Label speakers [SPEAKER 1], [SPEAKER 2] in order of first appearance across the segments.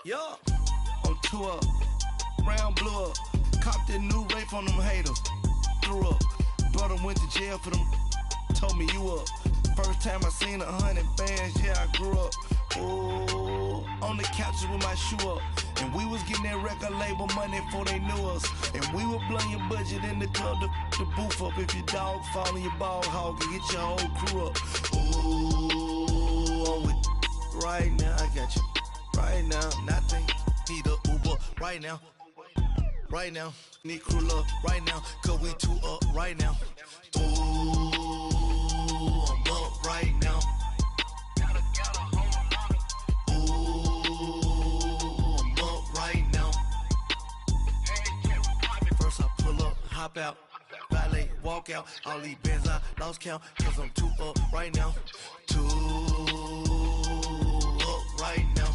[SPEAKER 1] Yeah, on tour, round blew up. Copped that new rape on them haters. Threw up, brother went to jail for them. Told me you up. First time I seen 100 bands, yeah, I grew up. Ooh, on the couches with my shoe up. And we was getting that record label money before they knew us. And we were blowing your budget in the club to boof up. If your dog fall in your ball hog and get your whole crew up. Ooh, I'm with right now, I got you. Right now, nothing, need a Uber right now. Right now, need crew love right now. Cause we two up right now. Ooh, I'm up right now. Hop out, valet, walk out. All these bands I lost count, cause I'm too up right now. Too up right now.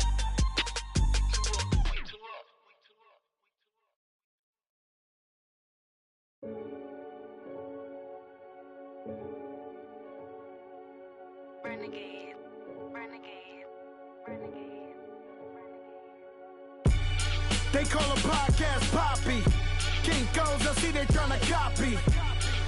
[SPEAKER 2] Renegade, renegade, renegade, renegade.
[SPEAKER 3] They call a podcast Poppy. King goes, I see they tryna copy.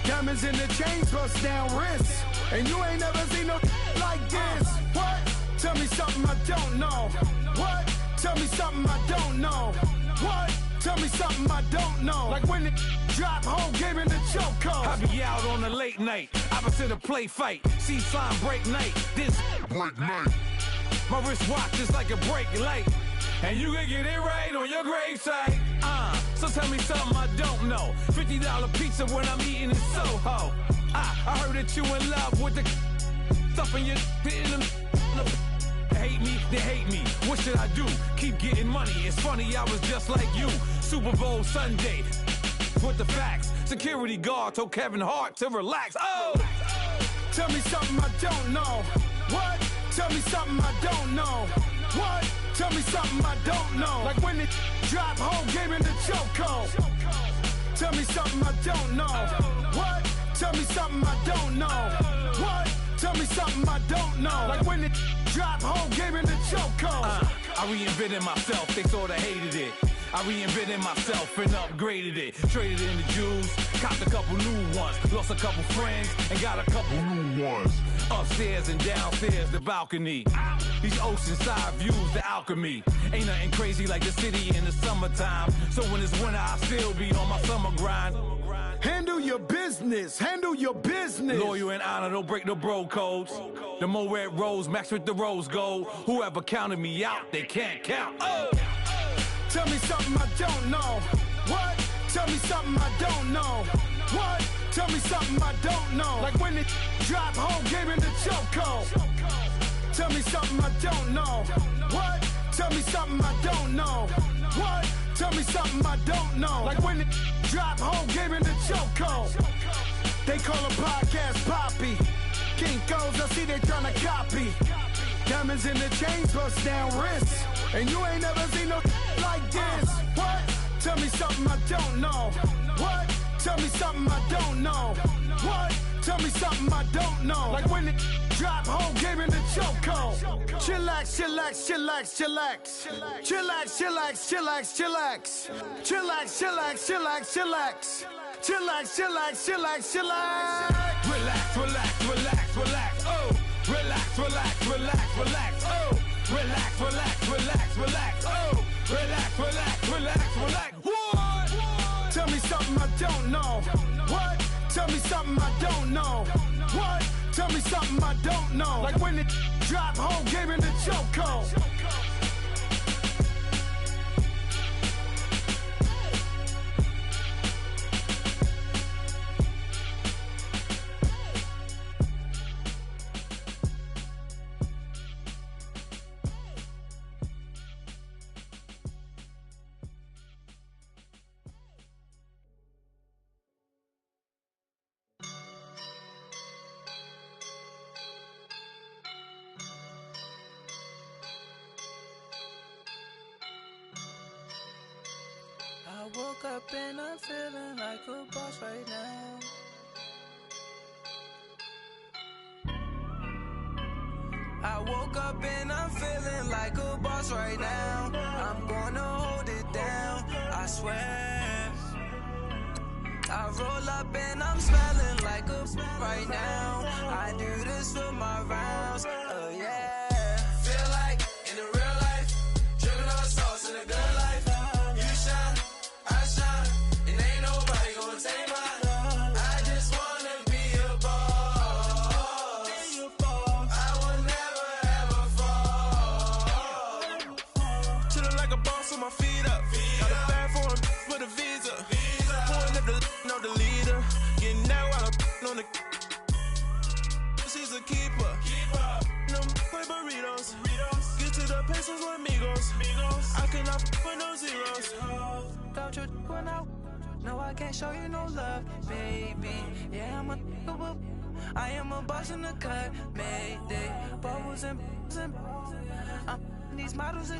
[SPEAKER 3] Diamonds in the chains, bust down wrists. And you ain't never seen no like this. What? Tell me something I don't know. What? Tell me something I don't know. What? Tell me something I don't know. Like when it drop, whole game in the chokehold.
[SPEAKER 4] I be out on a late night, opposite a play fight. See sign break night, this break night. My wristwatch is like a break light. And you can get it right on your gravesite. So tell me something I don't know. $50 pizza when I'm eating in Soho. I heard that you in love with the stuff in your hitting them. Hate me, they hate me. What should I do? Keep getting money. It's funny, I was just like you. Super Bowl Sunday with the facts. Security guard told Kevin Hart to relax. Oh!
[SPEAKER 3] Tell me something I don't know. What? Tell me something I don't know. What? Tell me something I don't know. Like when it drop, whole game in the chokehold. Tell me something I don't know. What? Tell me something I don't know. What? Tell me something I don't know. Like when it drop, whole game in the chokehold.
[SPEAKER 4] I reinvented myself, they sorta hated it. I reinvented myself and upgraded it. Traded in the Jews, copped a couple new ones. Lost a couple friends and got a couple new ones. Upstairs and downstairs, the balcony. These oceanside views, the alchemy. Ain't nothing crazy like the city in the summertime. So when it's winter, I still be on my summer grind.
[SPEAKER 3] Handle your business, handle your business.
[SPEAKER 4] Loyal and honor, don't break the bro codes. The more red rose, max with the rose gold. Whoever counted me out, they can't count. Oh!
[SPEAKER 3] Tell me something I don't know. What? Tell me something I don't know. What? Tell me something I don't know. Like when it drop, whole game in the chokehold. Tell me something I don't know. What? Tell me something I don't know. What? Tell me something I don't know. Like when it drop, whole game in the chokehold. They call a podcast Poppy. King goes, I see they tryna copy. Diamonds in the chains, bust down wrists. And you ain't never seen no like this. What? Tell me something I don't know. What? Tell me something I don't know. What? Tell me something I don't know. Like when it drop, whole game in the chokehold. Chillax, chillax, chillax, chillax. Chillax, chillax, chillax, chillax. Chillax, chillax, chillax, chillax. Chillax, chillax, chillax, chillax.
[SPEAKER 4] Relax, relax, relax, relax. Oh! Relax, relax, relax, relax. Oh! Relax, relax, relax, relax. Oh! Relax, relax, relax, relax. What?
[SPEAKER 3] Tell me something I don't know. What? Tell me something I don't know. What? Tell me something I don't know. Like when it drop, whole game in the chokehold.
[SPEAKER 5] I woke up and I'm feeling like a boss right now. I woke up and I'm feeling like a boss right now. I'm gonna hold it down, I swear. I roll up and I'm smelling like a right now. I do this for my rounds, oh yeah. Feel like in the real life, dripping on sauce in a good life. You shine, I shine, and ain't nobody gonna take mine. I just wanna be a boss. I will never ever fall. Chillin' like a boss with my feet up. Got a bag for him with a visa. Pulling up know the leader. Getting that while I'm on the. She's a keeper. No play burritos. Get to the pesos with amigos. I cannot with no zeros. Don't you run out? No, I can't show you no love, baby. Yeah, I am a boss in the cut. Mayday. Bubbles and I'm these models.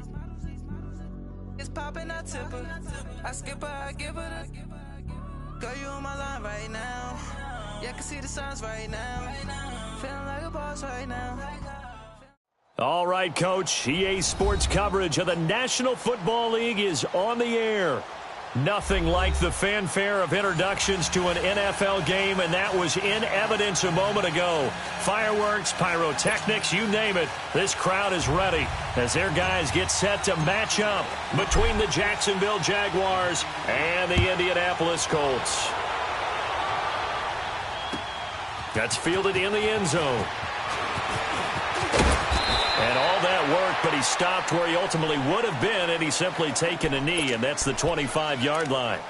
[SPEAKER 5] It's popping, I tip her. I skip her, I give her the. Girl, you on my line right now. Yeah, I can see the signs right now. Feeling like a boss right now.
[SPEAKER 6] All right, Coach. EA Sports coverage of the National Football League is on the air. Nothing like the fanfare of introductions to an NFL game, and that was in evidence a moment ago. Fireworks, pyrotechnics, you name it. This crowd is ready as their guys get set to match up between the Jacksonville Jaguars and the Indianapolis Colts. That's fielded in the end zone. And all that work, but he stopped where he ultimately would have been, and he's simply taken a knee, and that's the 25-yard line.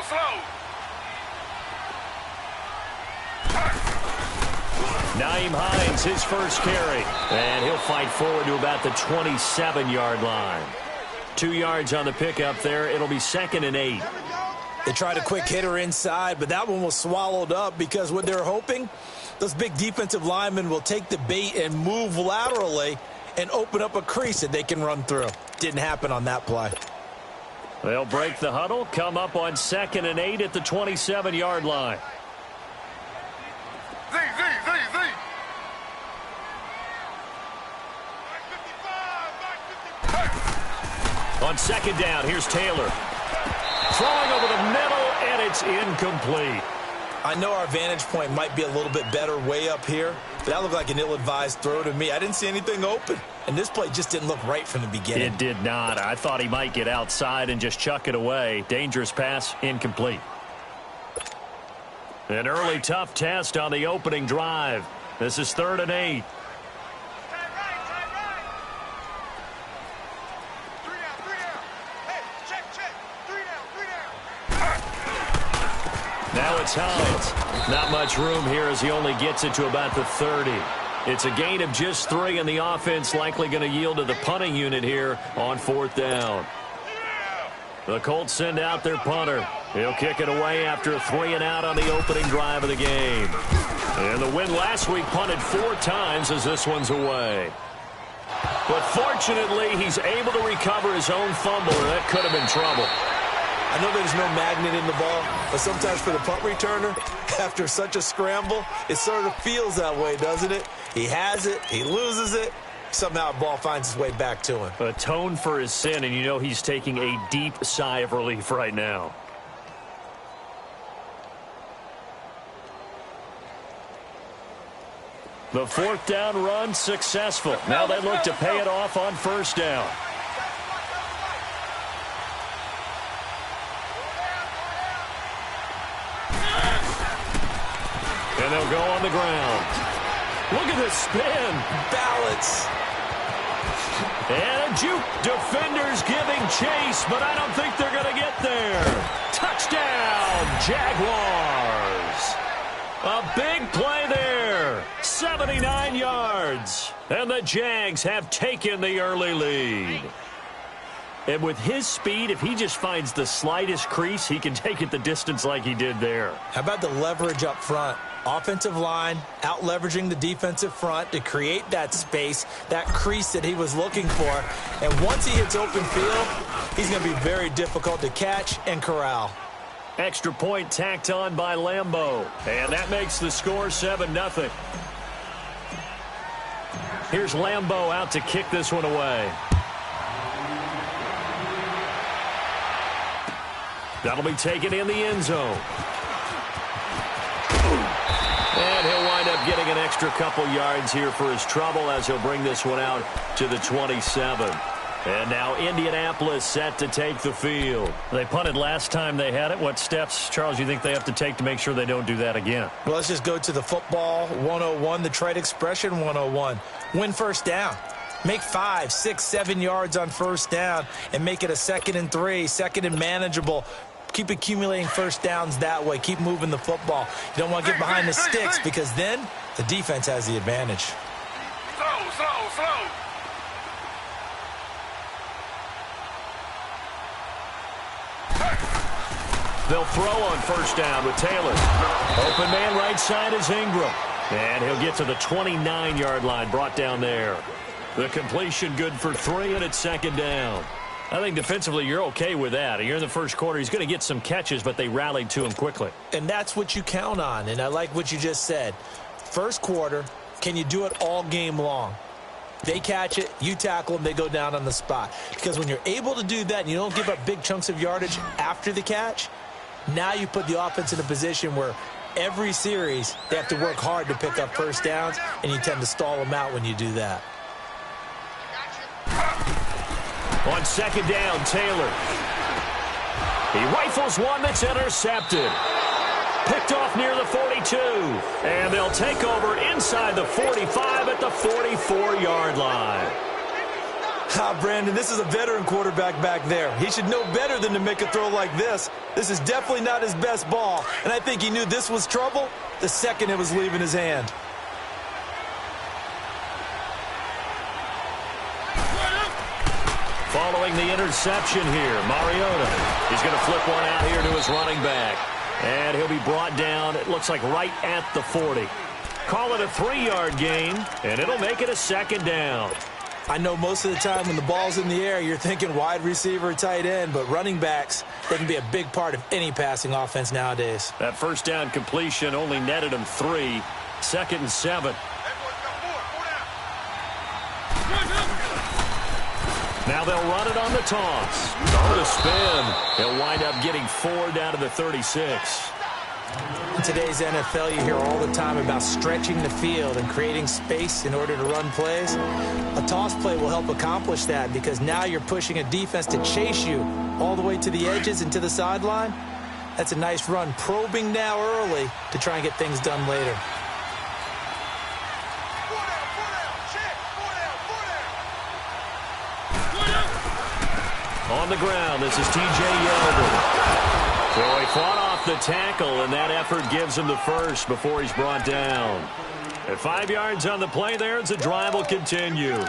[SPEAKER 3] Slow.
[SPEAKER 6] Nyheim Hines, his first carry, and he'll fight forward to about the 27-yard line. 2 yards on the pickup there. It'll be 2nd and 8.
[SPEAKER 7] They tried a quick hitter inside, but that one was swallowed up because what they're hoping, those big defensive linemen will take the bait and move laterally and open up a crease that they can run through. Didn't happen on that play.
[SPEAKER 6] They'll break the huddle, come up on 2nd and 8 at the 27-yard line.
[SPEAKER 3] Z.
[SPEAKER 6] On 2nd down, here's Taylor. Throwing over the middle, and it's incomplete.
[SPEAKER 7] I know our vantage point might be a little bit better way up here, but that looked like an ill-advised throw to me. I didn't see anything open, and this play just didn't look right from the beginning.
[SPEAKER 6] It did not. I thought he might get outside and just chuck it away. Dangerous pass, incomplete. An early tough test on the opening drive. This is 3rd and 8. Now it's Hines. Not much room here as he only gets it to about the 30. It's a gain of just 3, and the offense likely going to yield to the punting unit here on 4th down. The Colts send out their punter. He'll kick it away after a 3-and-out on the opening drive of the game. And the win last week punted 4 times as this one's away. But fortunately, he's able to recover his own fumble, and that could have been trouble.
[SPEAKER 7] I know there's no magnet in the ball, but sometimes for the punt returner, after such a scramble, it sort of feels that way, doesn't it? He has it, he loses it, somehow the ball finds its way back to him.
[SPEAKER 6] Atone for his sin, and you know he's taking a deep sigh of relief right now. The 4th down run successful. Now they look to pay it off on 1st down. And they'll go on the ground. Look at this spin.
[SPEAKER 7] Balance.
[SPEAKER 6] And a juke. Defenders giving chase, but I don't think they're going to get there. Touchdown, Jaguars. A big play there. 79 yards. And the Jags have taken the early lead. And with his speed, if he just finds the slightest crease, he can take it the distance like he did there.
[SPEAKER 7] How about the leverage up front? Offensive line out-leveraging the defensive front to create that space, that crease that he was looking for. And once he hits open field, he's going to be very difficult to catch and corral.
[SPEAKER 6] Extra point tacked on by Lambeau. And that makes the score 7-0. Here's Lambeau out to kick this one away. That'll be taken in the end zone. And he'll wind up getting an extra couple yards here for his trouble as he'll bring this one out to the 27. And now Indianapolis set to take the field. They punted last time they had it. What steps, Charles, you think they have to take to make sure they don't do that again?
[SPEAKER 7] Well, let's just go to the football 101, the trade expression 101. Win first down. Make 5, 6, 7 yards on first down and make it a 2nd and 3, 2nd and manageable. Keep accumulating first downs that way. Keep moving the football. You don't want to get behind the sticks because then the defense has the advantage.
[SPEAKER 3] Slow.
[SPEAKER 6] They'll throw on first down with Taylor. Open man right side is Ingram. And he'll get to the 29-yard line, brought down there. The completion good for 3, and it's 2nd down. I think defensively you're okay with that. You're in the first quarter. He's going to get some catches, but they rallied to him quickly.
[SPEAKER 7] And that's what you count on, and I like what you just said. First quarter, can you do it all game long? They catch it, you tackle them, they go down on the spot. Because when you're able to do that and you don't give up big chunks of yardage after the catch, now you put the offense in a position where every series they have to work hard to pick up first downs, and you tend to stall them out when you do that.
[SPEAKER 6] On 2nd down, Taylor. He rifles one that's intercepted. Picked off near the 42. And they'll take over inside the 45 at the 44-yard line.
[SPEAKER 7] Brandon, this is a veteran quarterback back there. He should know better than to make a throw like this. This is definitely not his best ball. And I think he knew this was trouble the second it was leaving his hand.
[SPEAKER 6] Following the interception here, Mariota. He's going to flip one out here to his running back. And he'll be brought down, it looks like right at the 40. Call it a 3-yard gain, and it'll make it a 2nd down.
[SPEAKER 7] I know most of the time when the ball's in the air, you're thinking wide receiver, tight end, but running backs, they can be a big part of any passing offense nowadays.
[SPEAKER 6] That first down completion only netted him 3. 2nd and 7. Now they'll run it on the toss. Oh, the spin. He'll wind up getting 4 down to the 36.
[SPEAKER 7] In today's NFL, you hear all the time about stretching the field and creating space in order to run plays. A toss play will help accomplish that because now you're pushing a defense to chase you all the way to the edges and to the sideline. That's a nice run, probing now early to try and get things done later.
[SPEAKER 6] On the ground, this is T.J. Yeldon. So he fought off the tackle, and that effort gives him the first before he's brought down. At 5 yards on the play there, as the drive will continue.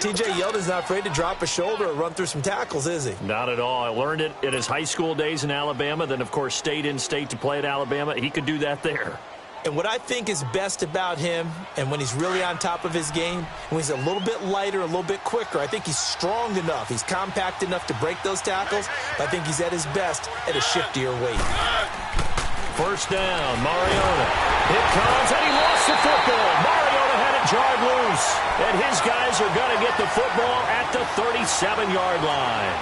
[SPEAKER 7] T.J. Yeldon's not afraid to drop a shoulder or run through some tackles, is he?
[SPEAKER 6] Not at all. I learned it in his high school days in Alabama, then, of course, stayed in state to play at Alabama. He could do that there.
[SPEAKER 7] And what I think is best about him, and when he's really on top of his game, when he's a little bit lighter, a little bit quicker, I think he's strong enough. He's compact enough to break those tackles. But I think he's at his best at a shiftier weight.
[SPEAKER 6] First down, Mariota. It comes, and he lost the football. Mariota had it jarred loose. And his guys are going to get the football at the 37-yard line.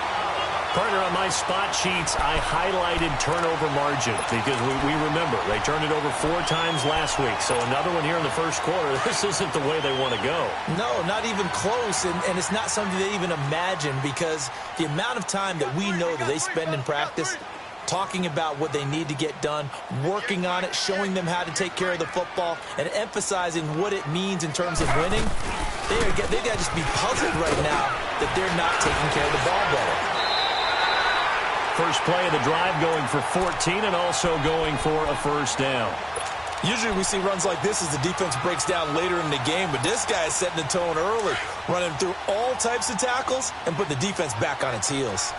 [SPEAKER 6] Partner, on my spot sheets, I highlighted turnover margin because we remember they turned it over 4 times last week. So another one here in the first quarter. This isn't the way they want to go.
[SPEAKER 7] No, not even close. And it's not something they even imagine because the amount of time that we know that they spend in practice talking about what they need to get done, working on it, showing them how to take care of the football, and emphasizing what it means in terms of winning, they've got to just be puzzled right now that they're not taking care of the ball better.
[SPEAKER 6] First play of the drive going for 14 and also going for a first down.
[SPEAKER 7] Usually we see runs like this as the defense breaks down later in the game, but this guy is setting the tone early, running through all types of tackles and put the defense back on its heels.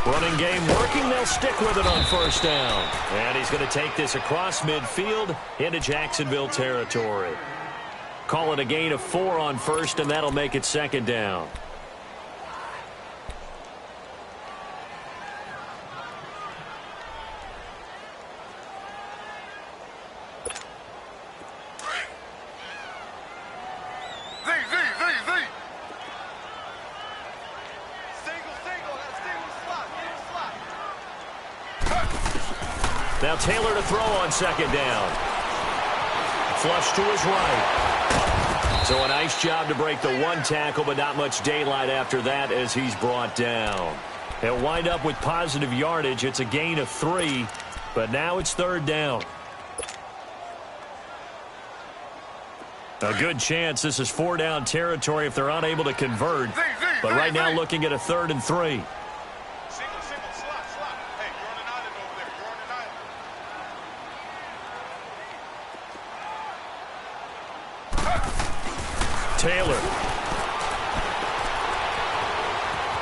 [SPEAKER 6] Running game working. They'll stick with it on first down. And he's going to take this across midfield into Jacksonville territory. Call it a gain of 4 on first, and that'll make it second down. Now Taylor to throw on second down. Flush to his right. So a nice job to break the one tackle, but not much daylight after that as he's brought down. He'll wind up with positive yardage. It's a gain of 3, but now it's third down. A good chance this is 4-down territory if they're unable to convert. But right now looking at a 3rd and 3. Taylor.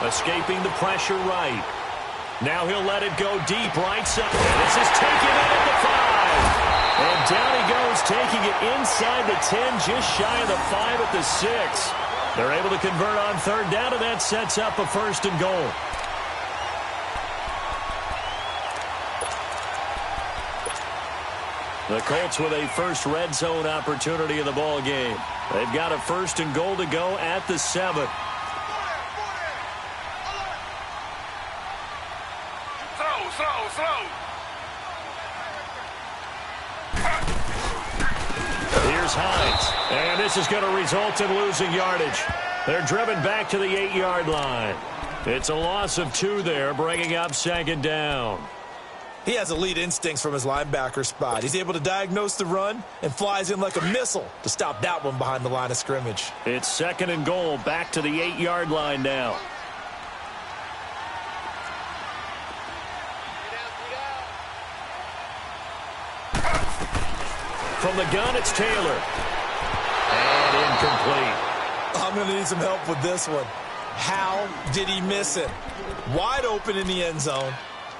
[SPEAKER 6] Escaping the pressure right. Now he'll let it go deep right side. This is taken in at the 5. And down he goes, taking it inside the 10, just shy of the 5 at the 6. They're able to convert on third down, and that sets up a 1st and goal. The Colts with a first red zone opportunity in the ball game. They've got a 1st and goal to go at the 7. Here's Hines, and this is going to result in losing yardage. They're driven back to the 8-yard line. It's a loss of 2 there, bringing up second down.
[SPEAKER 7] He has elite instincts from his linebacker spot. He's able to diagnose the run and flies in like a missile to stop that one behind the line of scrimmage.
[SPEAKER 6] It's 2nd and goal, back to the 8-yard line now. From the gun, it's Taylor. And incomplete.
[SPEAKER 7] I'm going to need some help with this one. How did he miss it? Wide open in the end zone.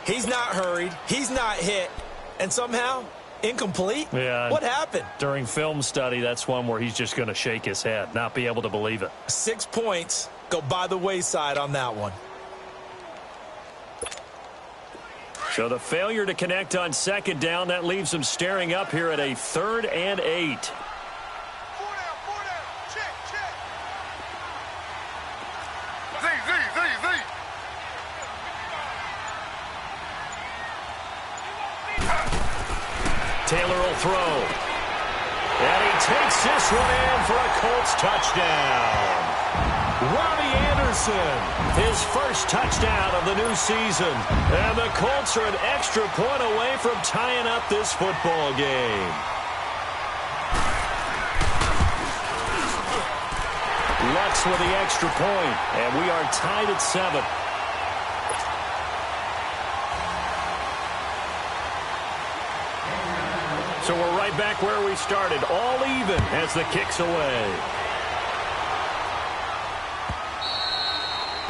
[SPEAKER 7] He's not hurried. He's not hit. And somehow, incomplete?
[SPEAKER 6] Yeah.
[SPEAKER 7] What happened?
[SPEAKER 6] During film study, that's one where he's just going to shake his head, not be able to believe it.
[SPEAKER 7] 6 points go by the wayside on that one.
[SPEAKER 6] So the failure to connect on second down, that leaves them staring up here at a 3rd and 8. Taylor will throw. And he takes this one in for a Colts touchdown. Robbie Anderson, his first touchdown of the new season. And the Colts are an extra point away from tying up this football game. Lux with the extra point, and we are tied at 7. So we're right back where we started, all even as the kick's away.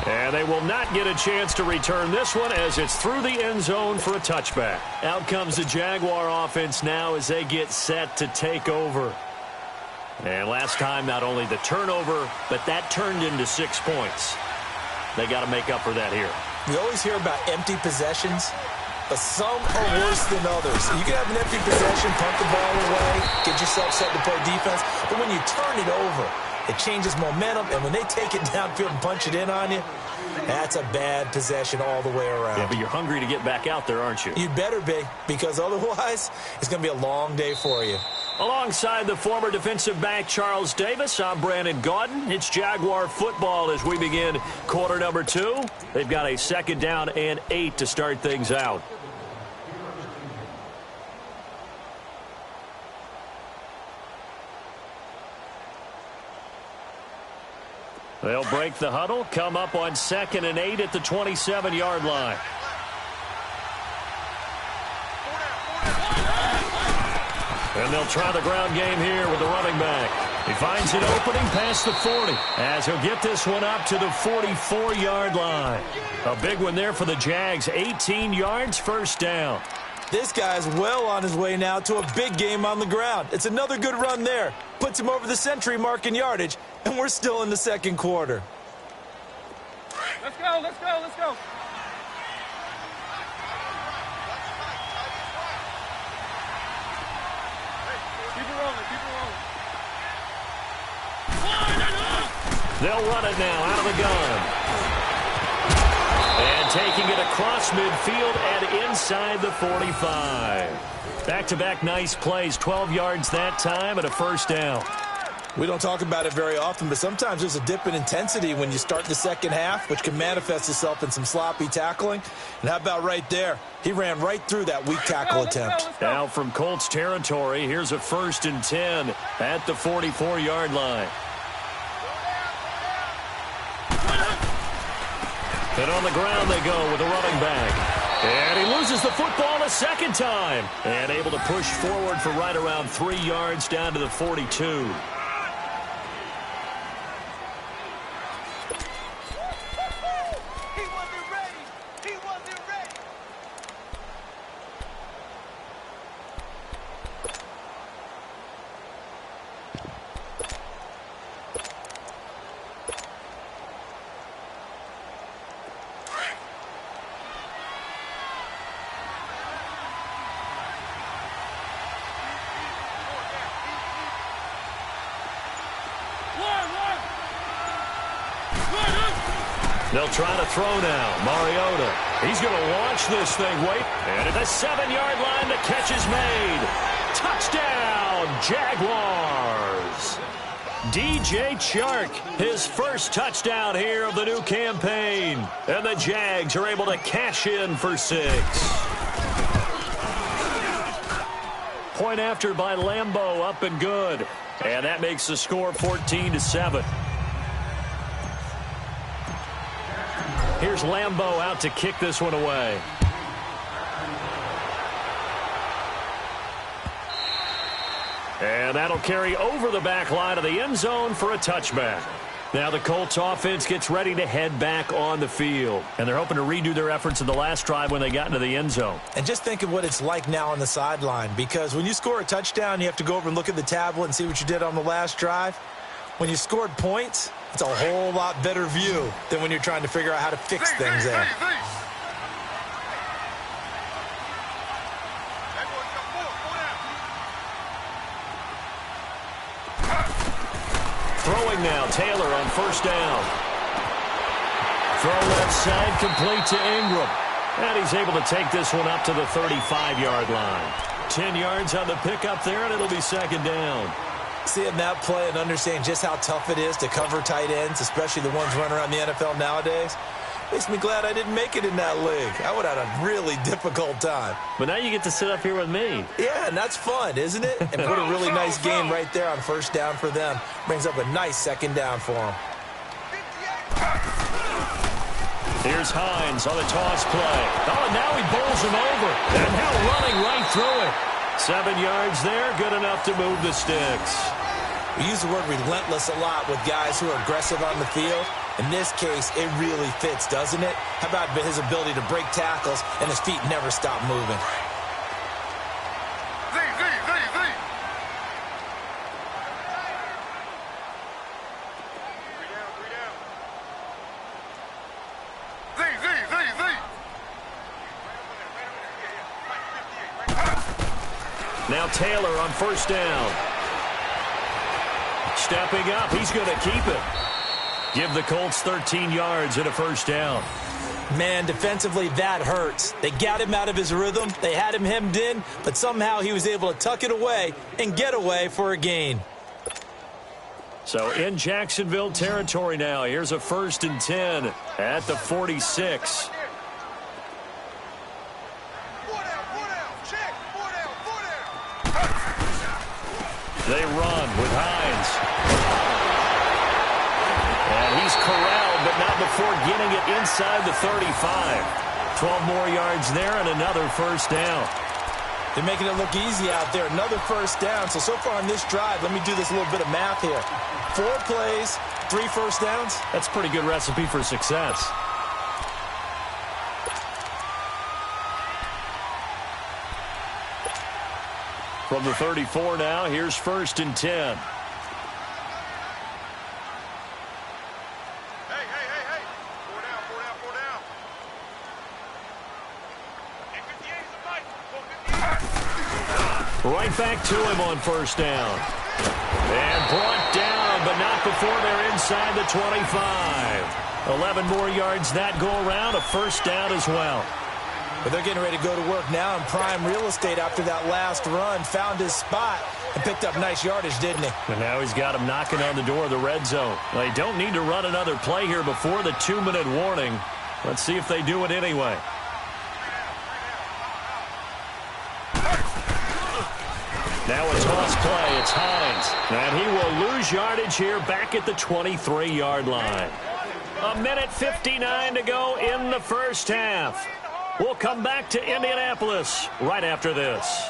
[SPEAKER 6] And they will not get a chance to return this one as it's through the end zone for a touchback. Out comes the Jaguar offense now as they get set to take over. And last time, not only the turnover, but that turned into 6 points. They got to make up for that here.
[SPEAKER 7] We always hear about empty possessions, but some are worse than others. You can have an empty possession, punt the ball away, get yourself set to play defense, but when you turn it over, it changes momentum, and when they take it downfield and punch it in on you, that's a bad possession all the way around.
[SPEAKER 6] Yeah, but you're hungry to get back out there, aren't you?
[SPEAKER 7] You better be, because otherwise, it's going to be a long day for you.
[SPEAKER 6] Alongside the former defensive back Charles Davis, I'm Brandon Gaudin. It's Jaguar football as we begin quarter number 2. They've got a 2nd down and 8 to start things out. They'll break the huddle, come up on 2nd and 8 at the 27-yard line. And they'll try the ground game here with the running back. He finds an opening past the 40 as he'll get this one up to the 44-yard line. A big one there for the Jags. 18 yards, first down.
[SPEAKER 7] This guy's well on his way now to a big game on the ground. It's another good run there. Puts him over the century mark in yardage, and we're still in the second quarter.
[SPEAKER 3] Let's go, let's go, let's go. Keep it rolling, keep it rolling.
[SPEAKER 6] They'll run it now out of the gun. And taking it across midfield and inside the 45. Back-to-back nice plays, 12 yards that time and a first down.
[SPEAKER 7] We don't talk about it very often, but sometimes there's a dip in intensity when you start the second half, which can manifest itself in some sloppy tackling. And how about right there? He ran right through that weak tackle attempt.
[SPEAKER 6] Now from Colts territory, here's a 1st and 10 at the 44-yard line. And on the ground they go with a running back. And he loses the football a second time. And able to push forward for right around 3 yards down to the 42. They'll try to throw now. Mariota. He's going to launch this thing. Wait. And at the 7-yard line, the catch is made. Touchdown, Jaguars. DJ Chark, his first touchdown here of the new campaign. And the Jags are able to cash in for 6. Point after by Lambeau, up and good. And that makes the score 14-7. Here's Lambeau out to kick this one away. And that'll carry over the back line of the end zone for a touchback. Now the Colts offense gets ready to head back on the field. And they're hoping to redo their efforts in the last drive when they got into the end zone.
[SPEAKER 7] And just think of what it's like now on the sideline. Because when you score a touchdown, you have to go over and look at the tablet and see what you did on the last drive. When you scored points, it's a whole lot better view than when you're trying to figure out how to fix things there.
[SPEAKER 6] Throwing now, Taylor on first down. Throw left side, complete to Ingram. And he's able to take this one up to the 35-yard line. 10 yards on the pickup there, and it'll be second down.
[SPEAKER 7] Seeing that play and understanding just how tough it is to cover tight ends, especially the ones running around the NFL nowadays, makes me glad I didn't make it in that league. I would have had a really difficult time.
[SPEAKER 6] But now you get to sit up here with me.
[SPEAKER 7] Yeah, and that's fun, isn't it? And what a really nice game right there on first down for them. Brings up a nice second down for them.
[SPEAKER 6] Here's Hines on the toss play. Oh, and now he bowls him over. And now running right through it. 7 yards there, good enough to move the sticks.
[SPEAKER 7] We use the word relentless a lot with guys who are aggressive on the field. In this case, it really fits, doesn't it? How about his ability to break tackles and his feet never stop moving?
[SPEAKER 6] Now Taylor on first down. Stepping up, he's going to keep it. Give the Colts 13 yards and a first down.
[SPEAKER 7] Man, defensively, that hurts. They got him out of his rhythm. They had him hemmed in, but somehow he was able to tuck it away and get away for a gain.
[SPEAKER 6] So in Jacksonville territory now, here's a 1st and 10 at the 46. They run with Hines. And he's corralled, but not before getting it inside the 35. 12 more yards there and another first down.
[SPEAKER 7] They're making it look easy out there. Another first down. So far on this drive, let me do this little bit of math here. 4 plays, 3 first downs.
[SPEAKER 6] That's a pretty good recipe for success. From the 34 now, here's 1st and 10. Right back to him on first down. And brought down, but not before they're inside the 25. 11 more yards that go around, a first down as well.
[SPEAKER 7] But they're getting ready to go to work now in prime real estate after that last run. Found his spot and picked up nice yardage, didn't he?
[SPEAKER 6] And now he's got him knocking on the door of the red zone. They don't need to run another play here before the 2-minute warning. Let's see if they do it anyway. Now a toss play. It's Hines. And he will lose yardage here back at the 23-yard line. 1:59 to go in the first half. We'll come back to Indianapolis right after this.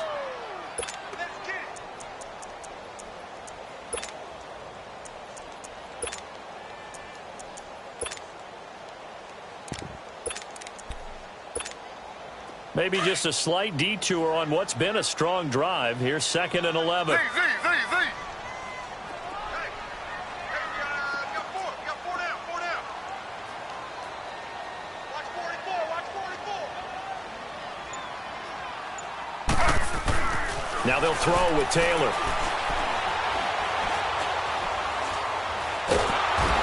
[SPEAKER 6] Maybe just a slight detour on what's been a strong drive. Here's 2nd and 11. Now they'll throw with Taylor.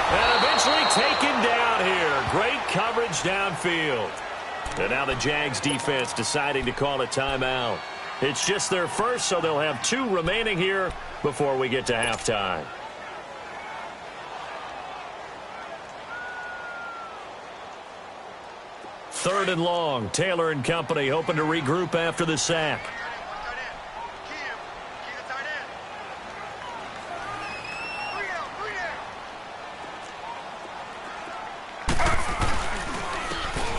[SPEAKER 6] And eventually taken down here. Great coverage downfield. And now the Jags defense deciding to call a timeout. It's just their first, so they'll have 2 remaining here before we get to halftime. Third and long. Taylor and company hoping to regroup after the sack.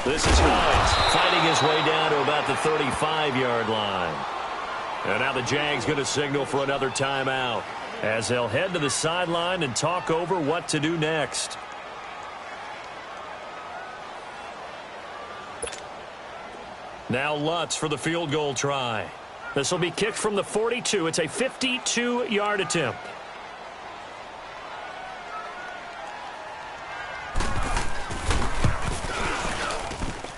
[SPEAKER 6] This is Hines fighting his way down to about the 35-yard line. And now the Jags going to signal for another timeout as they'll head to the sideline and talk over what to do next. Now Lutz for the field goal try. This will be kicked from the 42. It's a 52-yard attempt.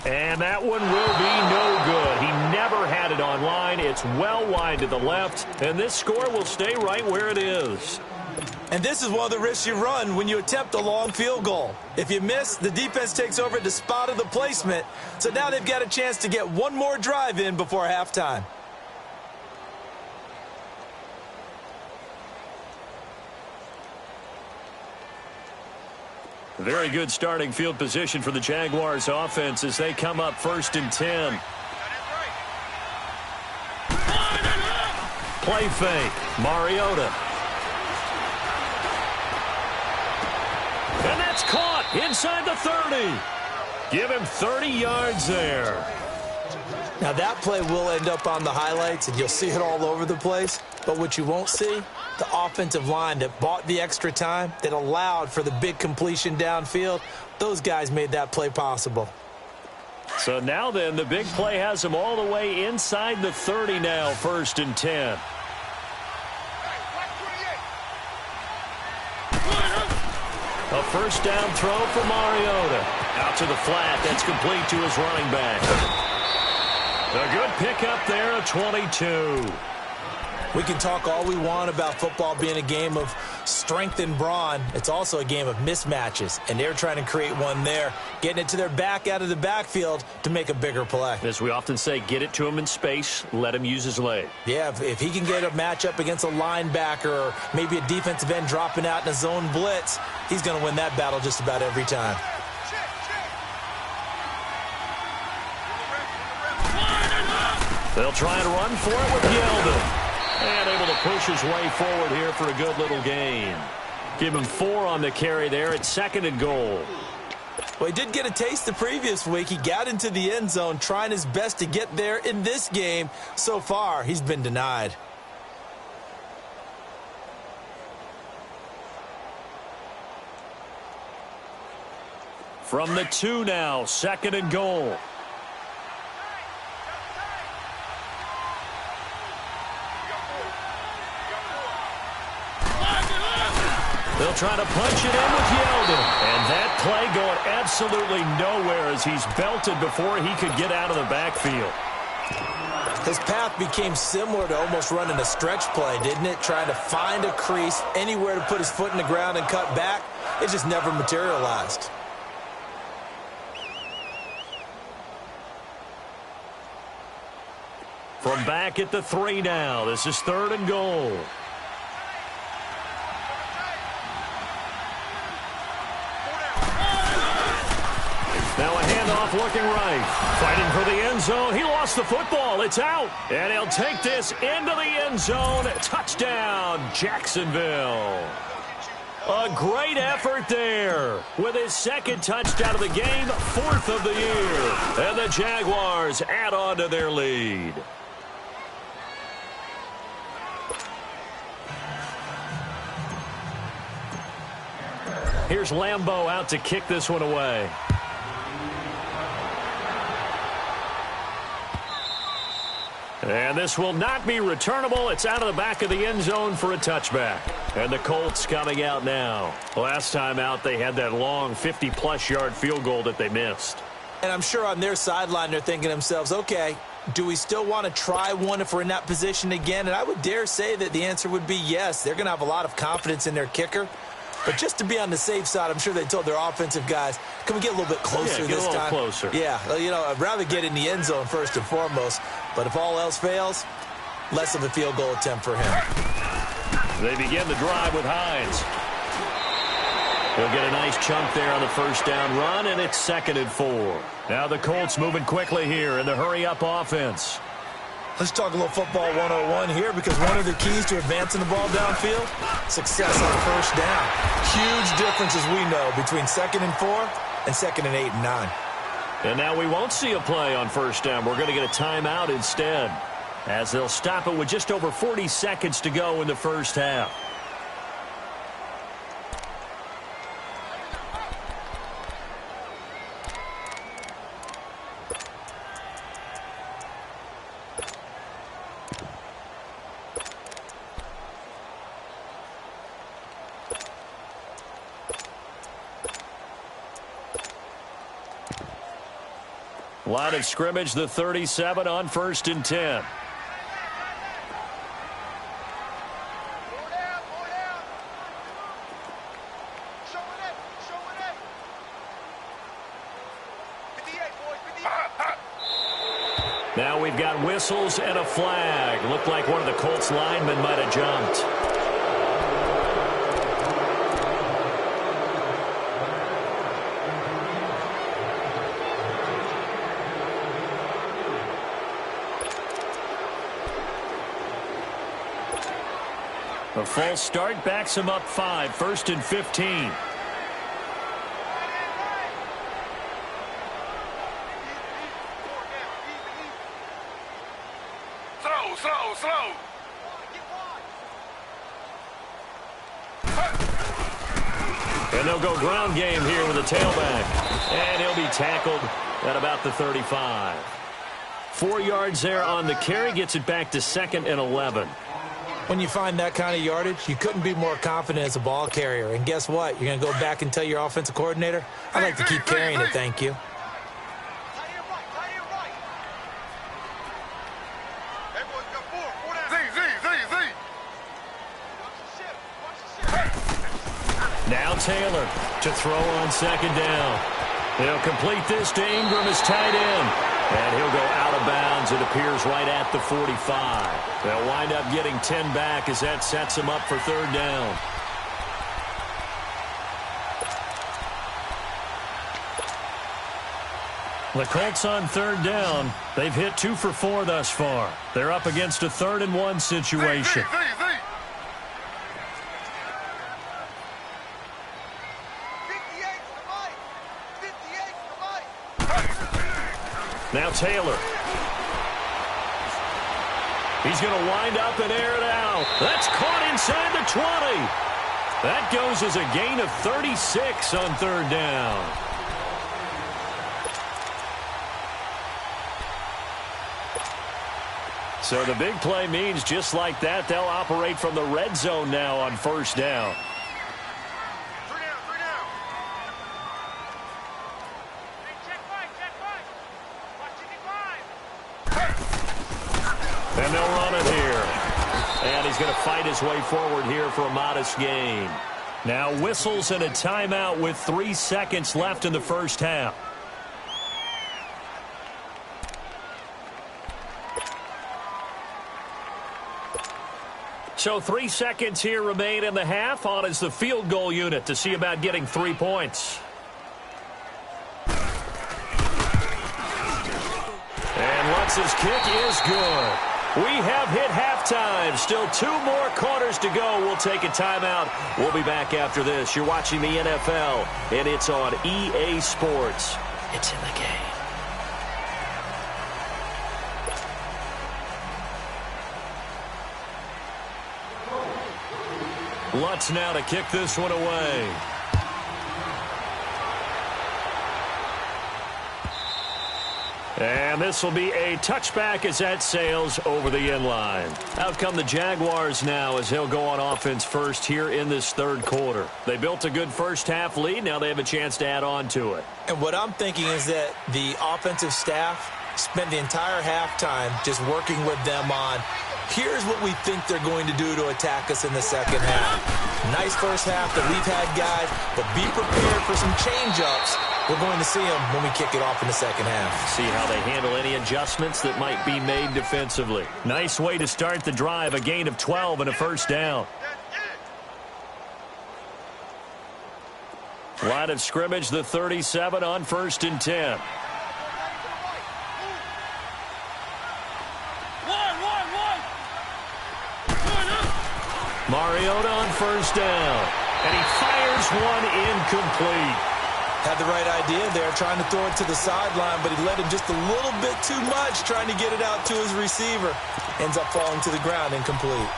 [SPEAKER 6] And that one will be no good. He never had it on line. It's well wide to the left, and this score will stay right where it is.
[SPEAKER 7] And this is one of the risks you run when you attempt a long field goal. If you miss, the defense takes over at the spot of the placement. So now they've got a chance to get one more drive in before halftime.
[SPEAKER 6] Very good starting field position for the Jaguars offense as they come up 1st and 10. Play fake. Mariota. And that's caught inside the 30. Give him 30 yards there.
[SPEAKER 7] Now that play will end up on the highlights, and you'll see it all over the place. But what you won't see, the offensive line that bought the extra time, that allowed for the big completion downfield, those guys made that play possible.
[SPEAKER 6] So now then, the big play has them all the way inside the 30 now, 1st and 10. A first down throw for Mariota. Out to the flat. That's complete to his running back. A good pickup there, a 22.
[SPEAKER 7] We can talk all we want about football being a game of strength and brawn. It's also a game of mismatches, and they're trying to create one there, getting it to their back out of the backfield to make a bigger play.
[SPEAKER 6] As we often say, get it to him in space, let him use his leg.
[SPEAKER 7] Yeah, if he can get a matchup against a linebacker or maybe a defensive end dropping out in a zone blitz, he's going to win that battle just about every time.
[SPEAKER 6] They'll try and run for it with Yeldon. And able to push his way forward here for a good little gain. Give him 4 on the carry there. It's 2nd and goal.
[SPEAKER 7] Well, he did get a taste the previous week. He got into the end zone trying his best to get there in this game. So far, he's been denied.
[SPEAKER 6] From the 2 now, 2nd and goal. They'll try to punch it in with Yeldon. And that play going absolutely nowhere as he's belted before he could get out of the backfield.
[SPEAKER 7] His path became similar to almost running a stretch play, didn't it? Trying to find a crease, anywhere to put his foot in the ground and cut back. It just never materialized.
[SPEAKER 6] From back at the 3 now, this is 3rd and goal. Now a handoff looking right. Fighting for the end zone. He lost the football. It's out. And he'll take this into the end zone. Touchdown, Jacksonville. A great effort there. With his 2nd touchdown of the game, 4th of the year. And the Jaguars add on to their lead. Here's Lambeau out to kick this one away. And this will not be returnable. It's out of the back of the end zone for a touchback. And the Colts coming out now. Last time out, they had that long 50-plus yard field goal that they missed.
[SPEAKER 7] And I'm sure on their sideline, they're thinking to themselves, okay, do we still want to try one if we're in that position again? And I would dare say that the answer would be yes. They're going to have a lot of confidence in their kicker. But just to be on the safe side, I'm sure they told their offensive guys, can we get a little bit closer this time?
[SPEAKER 6] Get a little closer.
[SPEAKER 7] Yeah, you know, I'd rather get in the end zone first and foremost. But if all else fails, less of a field goal attempt for him.
[SPEAKER 6] They begin the drive with Hines. He'll get a nice chunk there on the first down run, and it's 2nd and 4. Now the Colts moving quickly here in the hurry-up offense.
[SPEAKER 7] Let's talk a little football 101 here, because one of the keys to advancing the ball downfield, success on first down. Huge difference, as we know, between 2nd and 4 and 2nd and 8 and 9.
[SPEAKER 6] And now we won't see a play on first down. We're going to get a timeout instead, as they'll stop it with just over 40 seconds to go in the first half. Line of scrimmage, the 37 on 1st and 10. Now we've got whistles and a flag. Looked like one of the Colts linemen might have jumped. A false start backs him up 5, 1st and 15.
[SPEAKER 3] Slow.
[SPEAKER 6] And they'll go ground game here with a tailback. And he'll be tackled at about the 35. 4 yards there on the carry, gets it back to 2nd and 11.
[SPEAKER 7] When you find that kind of yardage, you couldn't be more confident as a ball carrier. And guess what? You're going to go back and tell your offensive coordinator, I'd like to keep carrying it, thank you.
[SPEAKER 6] Now Taylor to throw on 2nd down. He'll complete this to Ingram as tight end. And he'll go out of bounds, it appears, right at the 45. They'll wind up getting 10 back as that sets them up for 3rd down. The Colts on 3rd down. They've hit 2 for 4 thus far. They're up against a 3rd and 1 situation. Now Taylor. He's going to wind up and air it out. That's caught inside the 20. That goes as a gain of 36 on third down. So the big play means just like that, they'll operate from the red zone now on first down. And they'll run it here. And he's going to fight his way forward here for a modest gain. Now whistles and a timeout with 3 seconds left in the first half. So 3 seconds here remain in the half. On is the field goal unit to see about getting 3 points. And Lutz's kick is good. We have hit halftime. Still 2 more quarters to go. We'll take a timeout. We'll be back after this. You're watching the NFL, and it's on EA Sports. It's in the game. Lutz now to kick this one away. And this will be a touchback as that sails over the end line. Out come the Jaguars now as he'll go on offense first here in this third quarter. They built a good first half lead. Now they have a chance to add on to it.
[SPEAKER 7] And what I'm thinking is that the offensive staff spent the entire halftime just working with them on, here's what we think they're going to do to attack us in the second half. Nice first half that we've had, guys, but be prepared for some change-ups. We're going to see them when we kick it off in the second half.
[SPEAKER 6] See how they handle any adjustments that might be made defensively. Nice way to start the drive, a gain of 12 and a first down. Line of scrimmage, the 37 on 1st and 10. Mariota on first down. And he fires one incomplete.
[SPEAKER 7] Had the right idea there, trying to throw it to the sideline, but he led him just a little bit too much, trying to get it out to his receiver. Ends up falling to the ground, incomplete.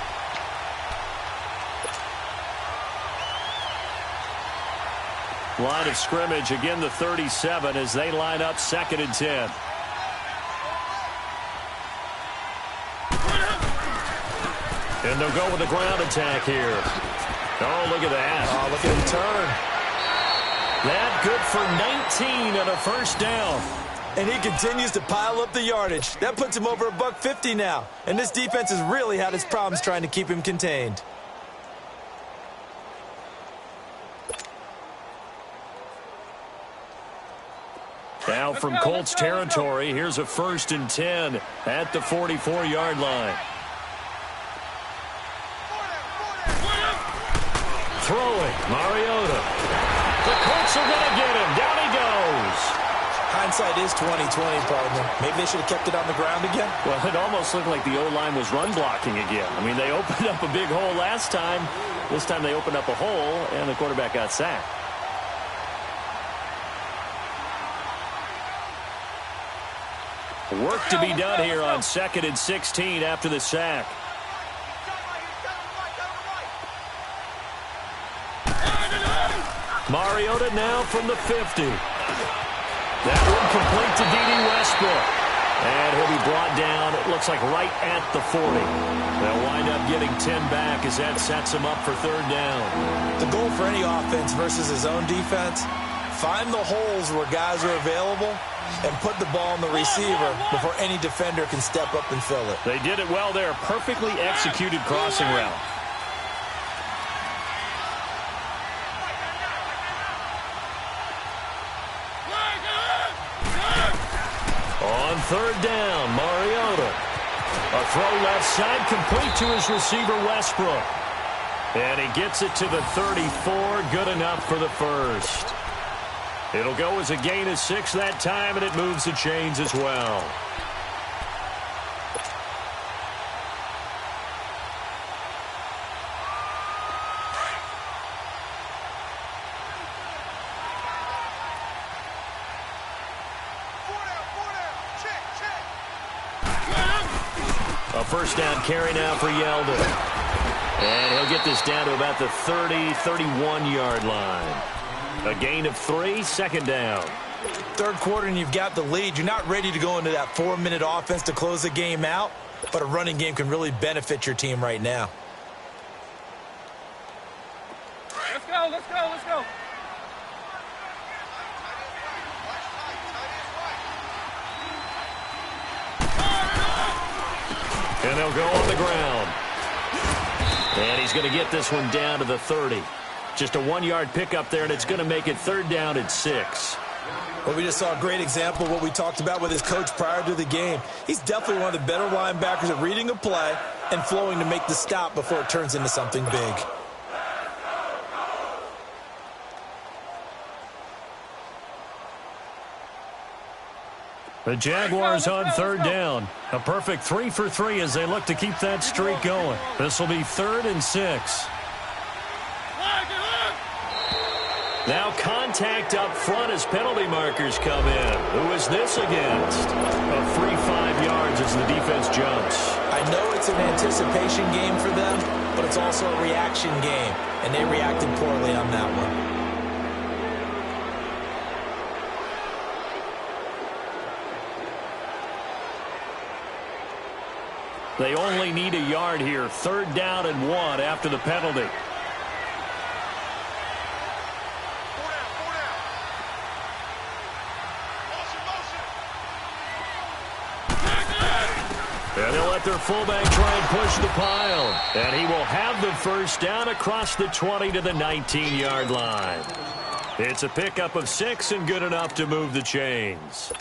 [SPEAKER 6] Line of scrimmage, again the 37 as they line up 2nd and 10. And they'll go with a ground attack here. Oh, look at that.
[SPEAKER 7] Oh, look at him turn.
[SPEAKER 6] That good for 19 and a first down.
[SPEAKER 7] And he continues to pile up the yardage. That puts him over $150 now. And this defense has really had its problems trying to keep him contained.
[SPEAKER 6] Now from Colts territory, here's a 1st and 10 at the 44-yard line. Throwing, Mariota. The Colts are going to get him. Down he goes.
[SPEAKER 7] Hindsight is 20/20, partner. Maybe they should have kept it on the ground again.
[SPEAKER 6] Well, it almost looked like the O-line was run blocking again. I mean, they opened up a big hole last time. This time they opened up a hole, and the quarterback got sacked. Work to be done here on 2nd and 16 after the sack. Mariota now from the 50. That one complete to D.D. Westbrook. And he'll be brought down, it looks like right at the 40. They'll wind up getting 10 back as that sets him up for 3rd down.
[SPEAKER 7] The goal for any offense versus his own defense, find the holes where guys are available and put the ball on the receiver before any defender can step up and fill it.
[SPEAKER 6] They did it well there. Perfectly executed crossing route. On 3rd down, Mariota. A throw left side, complete to his receiver, Westbrook. And he gets it to the 34, good enough for the first. It'll go as a gain of 6 that time, and it moves the chains as well. A first down carry now for Yeldon. And he'll get this down to about the 30, 31-yard line. A gain of 3, second down.
[SPEAKER 7] Third quarter and you've got the lead. You're not ready to go into that 4-minute offense to close the game out, but a running game can really benefit your team right now.
[SPEAKER 8] Let's go, let's go, let's go.
[SPEAKER 6] And they'll go on the ground. And he's going to get this one down to the 30. Just a 1-yard pickup there, and it's going to make it third down and 6.
[SPEAKER 7] Well, we just saw a great example of what we talked about with his coach prior to the game. He's definitely one of the better linebackers at reading a play and flowing to make the stop before it turns into something big.
[SPEAKER 6] The Jaguars on third down. A perfect 3 for 3 as they look to keep that streak going. This will be 3rd and 6. Now contact up front as penalty markers come in. Who is this against? A free 5 yards as the defense jumps.
[SPEAKER 7] I know it's an anticipation game for them, but it's also a reaction game, and they reacted poorly on that one.
[SPEAKER 6] They only need a yard here. 3rd down and 1 after the penalty. And they'll let their fullback try and push the pile. And he will have the first down across the 20 to the 19-yard line. It's a pickup of 6 and good enough to move the chains.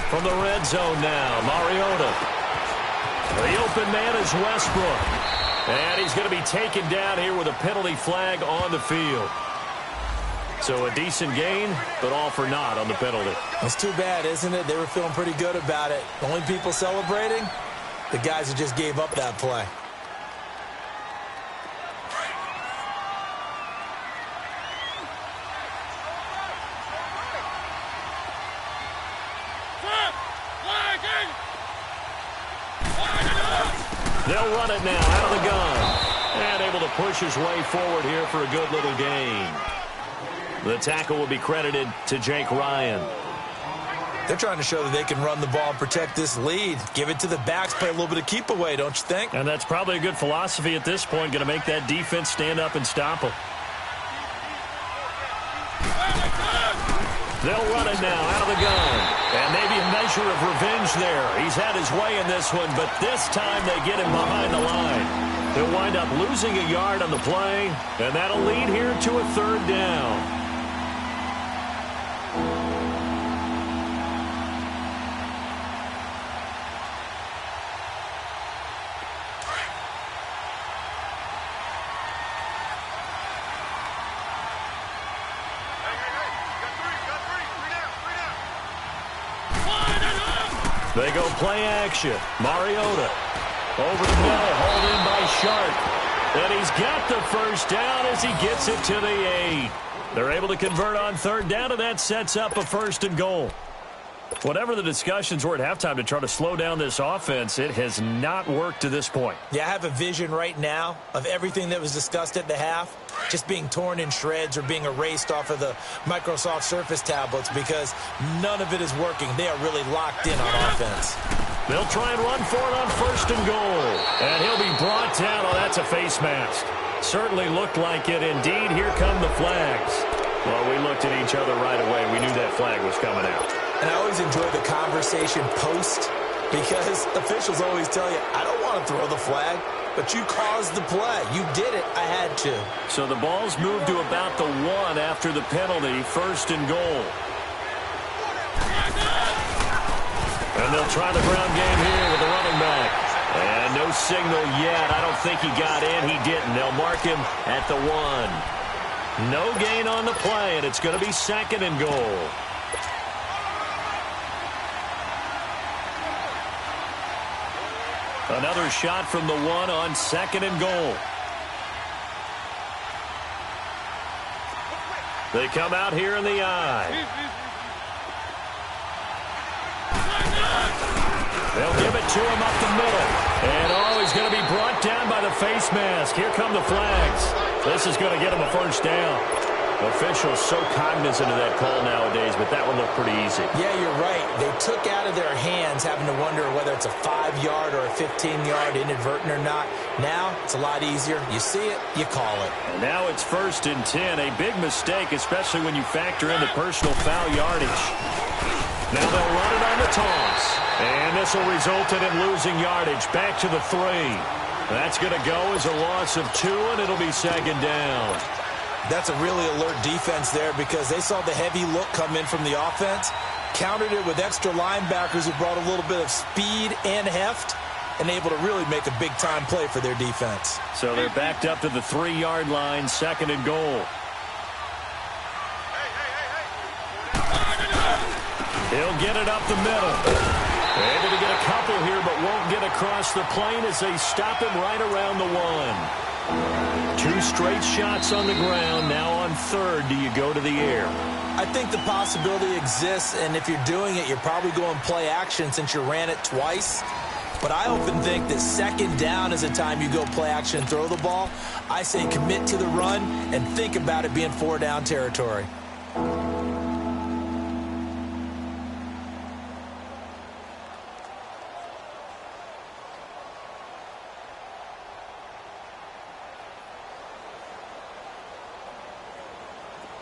[SPEAKER 6] From the red zone now, Mariota. The open man is Westbrook. And he's going to be taken down here with a penalty flag on the field. So a decent gain, but all for naught on the penalty.
[SPEAKER 7] It's too bad, isn't it? They were feeling pretty good about it. The only people celebrating, the guys who just gave up that play.
[SPEAKER 6] They'll run it now out of the gun. And able to push his way forward here for a good little gain. The tackle will be credited to Jake Ryan.
[SPEAKER 7] They're trying to show that they can run the ball and protect this lead. Give it to the backs, play a little bit of keep away, don't you think?
[SPEAKER 6] And that's probably a good philosophy at this point. Going to make that defense stand up and stop them. They'll run it now out of the gun. And maybe a measure of revenge there. He's had his way in this one, but this time they get him behind the line. They'll wind up losing a yard on the play, and that'll lead here to a 3rd down. They go play action. Mariota over the middle, hauled in by Sharp. And he's got the first down as he gets it to the 8. They're able to convert on 3rd down, and that sets up a 1st and goal. Whatever the discussions were at halftime to try to slow down this offense, it has not worked to this point.
[SPEAKER 7] Yeah, I have a vision right now of everything that was discussed at the half just being torn in shreds or being erased off of the Microsoft Surface tablets because none of it is working. They are really locked in on offense.
[SPEAKER 6] They'll try and run for it on 1st and goal. And he'll be brought down. Oh, that's a face mask. Certainly looked like it. Indeed, here come the flags. Well, we looked at each other right away. We knew that flag was coming out.
[SPEAKER 7] And I always enjoy the conversation post because officials always tell you, I don't want to throw the flag, but you caused the play. You did it. I had to.
[SPEAKER 6] So the ball's moved to about the 1 after the penalty, 1st and goal. And they'll try the ground game here with the running back. And no signal yet. I don't think he got in. He didn't. They'll mark him at the 1. No gain on the play, and it's going to be 2nd and goal. Another shot from the 1 on 2nd and goal. They come out here in the eye. They'll give it to him up the middle. And he's going to be brought down by the face mask. Here come the flags. This is going to get him a first down. Officials so cognizant of that call nowadays, but that one looked pretty easy. Yeah, you're right. They took out of their hands having to wonder whether it's a 5-yard or a 15-yard inadvertent or not. Now it's a lot easier. You see it, you call it. And now it's 1st and 10. A big mistake, especially when you factor in the personal foul yardage. Now they'll run it on the toss. And this will result in him losing yardage. Back to the 3. That's going to go as a loss of 2, and it'll be 2nd down. That's a really alert defense there because they saw the heavy look come in from the offense, countered it with extra linebackers who brought a little bit of speed and heft, and able to really make a big-time play for their defense. So they're backed up to the 3-yard line, 2nd and goal. He'll get it up the middle. Able to get a couple here, but won't get across the plane as they stop him right around the 1. 2 straight shots on the ground. Now on 3rd, do you go to the air? I think the possibility exists, and if you're doing it, you're probably going play action since you ran it twice. But I often think that 2nd down is the time you go play action and throw the ball. I say commit to the run and think about it being 4-down territory.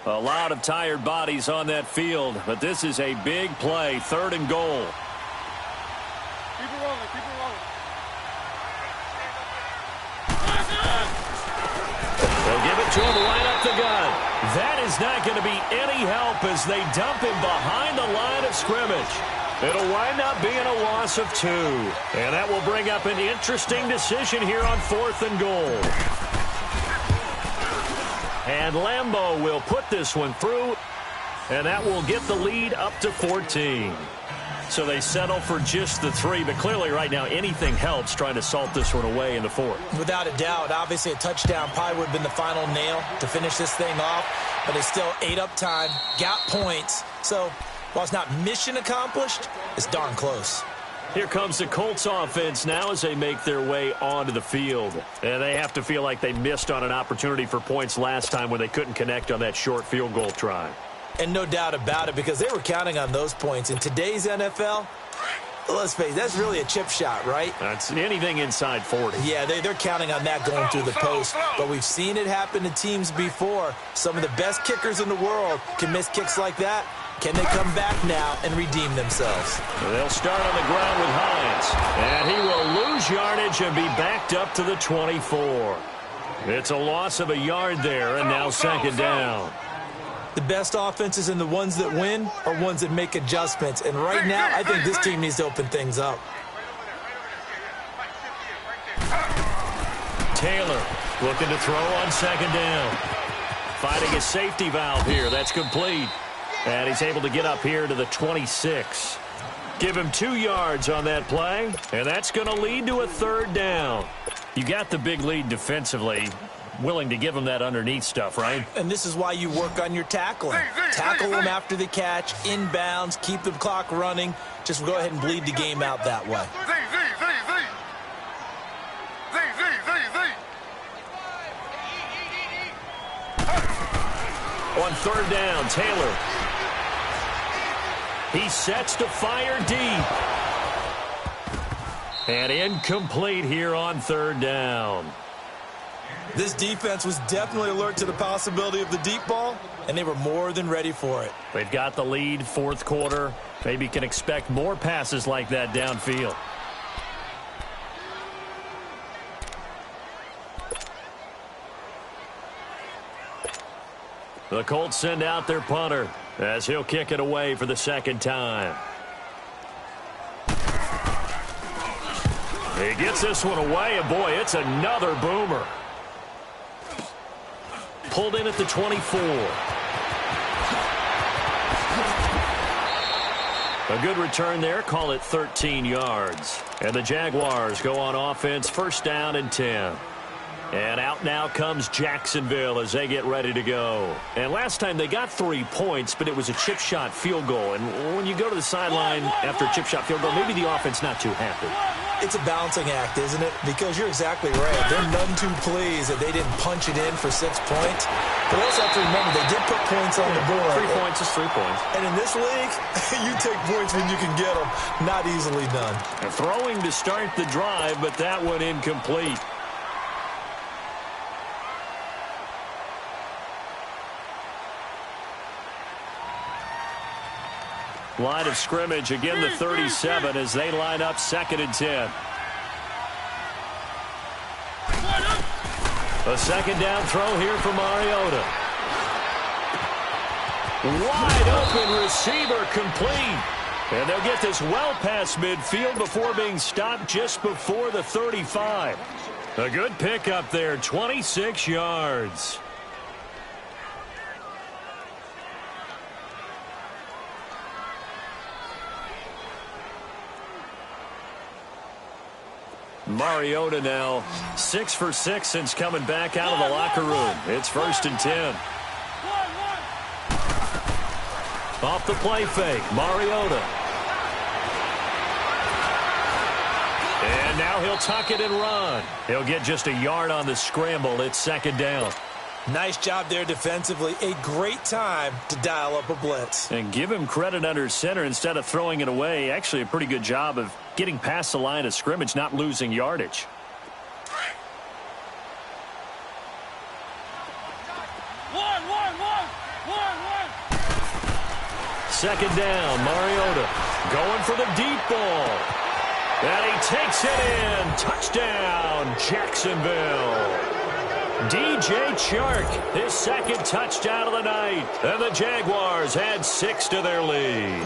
[SPEAKER 6] A lot of tired bodies on that field, but this is a big play, 3rd and goal.
[SPEAKER 8] Keep it rolling, keep it rolling.
[SPEAKER 6] They'll give it to him right up the gut. That is not going to be any help as they dump him behind the line of scrimmage. It'll wind up being a loss of 2. And that will bring up an interesting decision here on 4th and goal. And Lambeau will put this one through, and that will get the lead up to 14. So they settle for just the 3, but clearly right now anything helps trying to salt this one away in the 4th. Without a doubt, obviously a touchdown probably would have been the final nail to finish this thing off, but they still ate up time, got points. So while it's not mission accomplished, it's darn close. Here comes the Colts offense now as they make their way onto the field. And they have to feel like they missed on an opportunity for points last time when they couldn't connect on that short field goal try. And no doubt about it, because they were counting on those points. In today's NFL, let's face it, that's really a chip shot, right? That's anything inside 40. Yeah, they're counting on that going through the post. But we've seen it happen to teams before. Some of the best kickers in the world can miss kicks like that. Can they come back now and redeem themselves? They'll start on the ground with Hines. And he will lose yardage and be backed up to the 24. It's a loss of a yard there, and now 2nd down. The best offenses and the ones that win are ones that make adjustments. And right now, I think this team needs to open things up. Taylor looking to throw on 2nd down. Finding a safety valve here. That's complete. And he's able to get up here to the 26. Give him 2 yards on that play, and that's going to lead to a 3rd down. You got the big lead defensively. Willing to give him that underneath stuff, right? And this is why you work on your tackling. Tackle them after the catch, inbounds, keep the clock running. Just go ahead and bleed the game out that way. On 3rd down, Taylor. He sets to fire deep. And incomplete here on 3rd down. This defense was definitely alert to the possibility of the deep ball, and they were more than ready for it. They've got the lead, 4th quarter. Maybe can expect more passes like that downfield. The Colts send out their punter as he'll kick it away for the 2nd time. He gets this one away, and boy, it's another boomer. pulled in at the 24. A good return there. Call it 13 yards. And the Jaguars go on offense, first down and 10. And out now comes Jacksonville as they get ready to go. And last time they got 3 points, but it was a chip shot field goal. And when you go to the sideline after a chip shot field goal, maybe the offense not too happy.
[SPEAKER 7] It's a balancing act, isn't it? Because you're exactly right. They're none too pleased that they didn't punch it in for 6 points. But also have to remember, they did put points on the board.
[SPEAKER 6] 3 points is 3 points.
[SPEAKER 7] And in this league, you take points when you can get them. Not easily done.
[SPEAKER 6] And throwing to start the drive, but that one incomplete. Line of scrimmage, again the 37 as they line up 2nd and 10. A 2nd down throw here for Mariota. Wide open receiver complete. And they'll get this well past midfield before being stopped just before the 35. A good pickup there, 26 yards. Mariota now 6 for 6 since coming back out of the locker room. It's 1st and 10. Off the play fake, Mariota. And now he'll tuck it and run. He'll get just a yard on the scramble. It's 2nd down.
[SPEAKER 7] Nice job there defensively. A great time to dial up a blitz.
[SPEAKER 6] And give him credit under center instead of throwing it away. Actually a pretty good job of getting past the line of scrimmage, not losing yardage. Second down, Mariota going for the deep ball. And he takes it in. Touchdown, Jacksonville. DJ Chark, his 2nd touchdown of the night. And the Jaguars add 6 to their lead.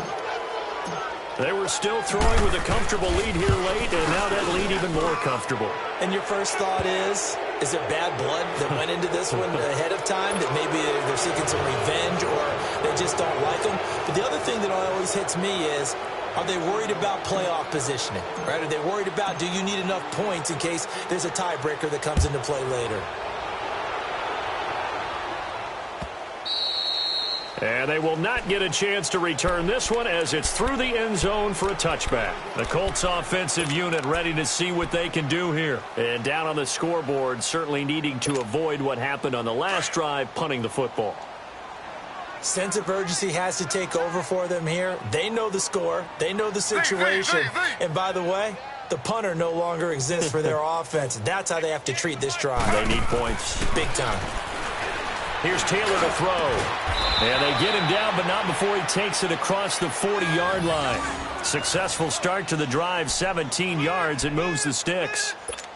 [SPEAKER 6] They were still throwing with a comfortable lead here late, and now that lead even more comfortable.
[SPEAKER 7] And your first thought is it bad blood that went into this one ahead of time, that maybe they're seeking some revenge or they just don't like them? But the other thing that always hits me is, are they worried about playoff positioning? Right? Are they worried about, do you need enough points in case there's a tiebreaker that comes into play later?
[SPEAKER 6] And they will not get a chance to return this one as it's through the end zone for a touchback. The Colts offensive unit ready to see what they can do here. And down on the scoreboard, certainly needing to avoid what happened on the last drive, punting the football.
[SPEAKER 7] Sense of urgency has to take over for them here. They know the score. They know the situation. And by the way, the punter no longer exists for their offense. That's how they have to treat this drive.
[SPEAKER 6] They need points.
[SPEAKER 7] Big time.
[SPEAKER 6] Here's Taylor to throw. And they get him down, but not before he takes it across the 40-yard line. Successful start to the drive, 17 yards, and moves the sticks.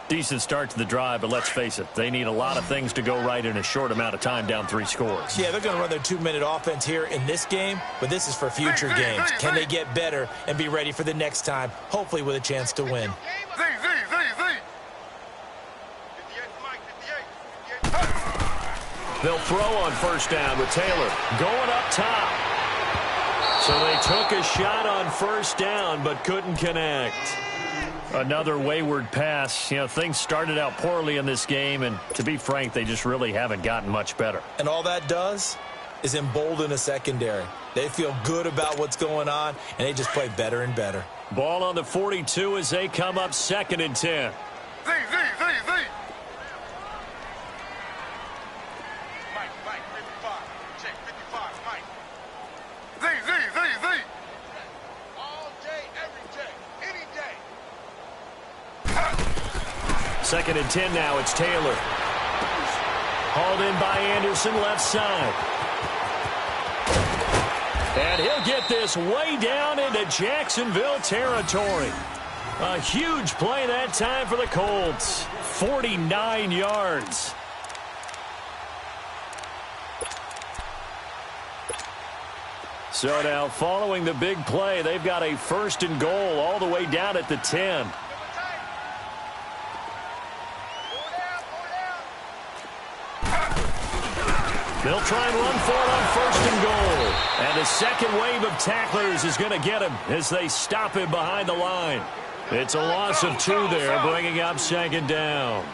[SPEAKER 6] Decent start to the drive, but let's face it, they need a lot of things to go right in a short amount of time, down 3 scores.
[SPEAKER 7] Yeah, they're going to run their 2-minute offense here in this game, but this is for future games. Can they get better and be ready for the next time, hopefully with a chance to win?
[SPEAKER 6] They'll throw on first down with Taylor going up top. So they took a shot on first down but couldn't connect. Another wayward pass. You know, things started out poorly in this game, and to be frank, they just really haven't gotten much better.
[SPEAKER 7] And all that does is embolden a secondary. They feel good about what's going on, and they just play better and better.
[SPEAKER 6] Ball on the 42 as they come up 2nd and 10. Second and 10 now. It's Taylor. Hauled in by Anderson, left side. And he'll get this way down into Jacksonville territory. A huge play that time for the Colts. 49 yards. So now following the big play, they've got a 1st and goal all the way down at the 10. They'll try and run for it on 1st and goal. And the second wave of tacklers is going to get him as they stop him behind the line. It's a loss of 2 there, bringing up 2nd down.